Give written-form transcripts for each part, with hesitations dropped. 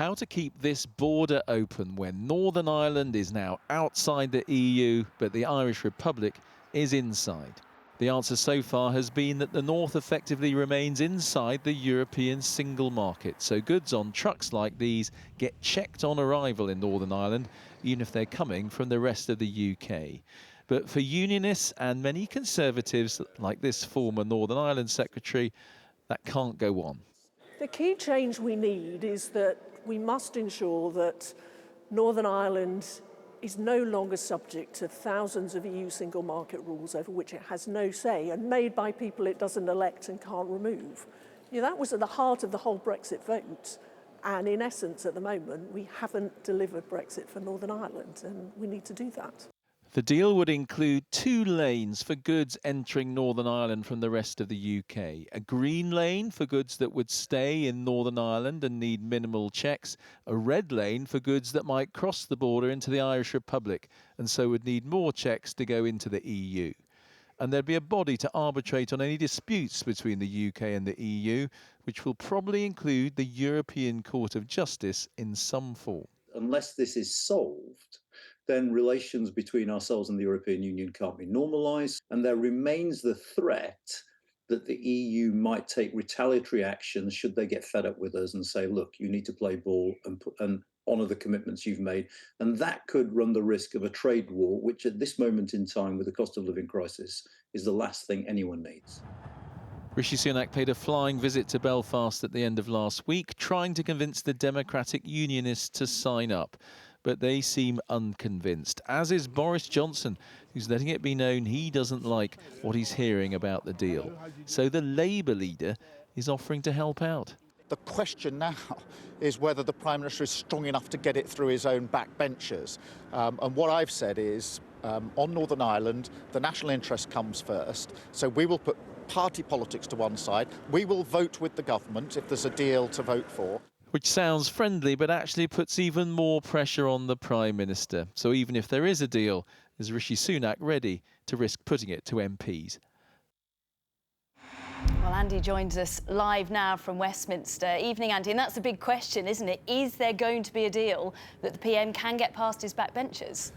How to keep this border open when Northern Ireland is now outside the EU, but the Irish Republic is inside. The answer so far has been that the North effectively remains inside the European single market, so goods on trucks like these get checked on arrival in Northern Ireland, even if they're coming from the rest of the UK. But for unionists and many Conservatives, like this former Northern Ireland secretary, that can't go on. The key change we need is that we must ensure that Northern Ireland is no longer subject to thousands of EU single market rules over which it has no say and made by people it doesn't elect and can't remove. That was at the heart of the whole Brexit vote. And in essence, at the moment, we haven't delivered Brexit for Northern Ireland, and we need to do that. The deal would include 2 lanes for goods entering Northern Ireland from the rest of the UK. A green lane for goods that would stay in Northern Ireland and need minimal checks. A red lane for goods that might cross the border into the Irish Republic and so would need more checks to go into the EU. And there'd be a body to arbitrate on any disputes between the UK and the EU, which will probably include the European Court of Justice in some form. Unless this is solved, then relations between ourselves and the European Union can't be normalised, and there remains the threat that the EU might take retaliatory actions should they get fed up with us and say, look, you need to play ball and honour the commitments you've made. And that could run the risk of a trade war, which at this moment in time, with the cost of living crisis, is the last thing anyone needs. Rishi Sunak paid a flying visit to Belfast at the end of last week, trying to convince the Democratic Unionists to sign up. But they seem unconvinced, as is Boris Johnson, who's letting it be known he doesn't like what he's hearing about the deal. So the Labour leader is offering to help out. The question now is whether the Prime Minister is strong enough to get it through his own backbenchers. And what I've said is, on Northern Ireland, the national interest comes first. So we will put party politics to one side. We will vote with the government if there's a deal to vote for. Which sounds friendly, but actually puts even more pressure on the Prime Minister. So even if there is a deal, is Rishi Sunak ready to risk putting it to MPs? Well, Andy joins us live now from Westminster. Evening, Andy, and that's a big question, isn't it? Is there going to be a deal that the PM can get past his backbenchers?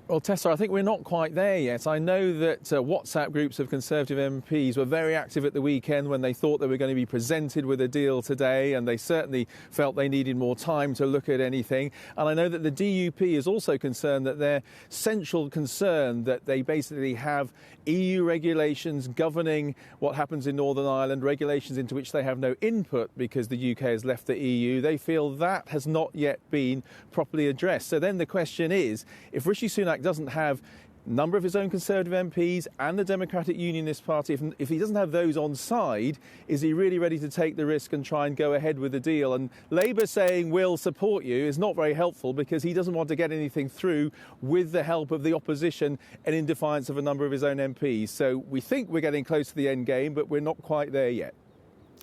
Well, Tessa, I think we're not quite there yet. I know that WhatsApp groups of Conservative MPs were very active at the weekend when they thought they were going to be presented with a deal today, and they certainly felt they needed more time to look at anything. And I know that the DUP is also concerned that their central concern that they basically have EU regulations governing what happens in Northern Ireland, regulations into which they have no input because the UK has left the EU. They feel that has not yet been properly addressed. So then the question is, if Rishi Sunak doesn't have a number of his own Conservative MPs and the Democratic Unionist Party, if he doesn't have those on side, is he really ready to take the risk and try and go ahead with the deal? And Labour saying we'll support you is not very helpful because he doesn't want to get anything through with the help of the opposition and in defiance of a number of his own MPs. So we think we're getting close to the end game, but we're not quite there yet.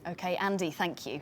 OK, Andy, thank you.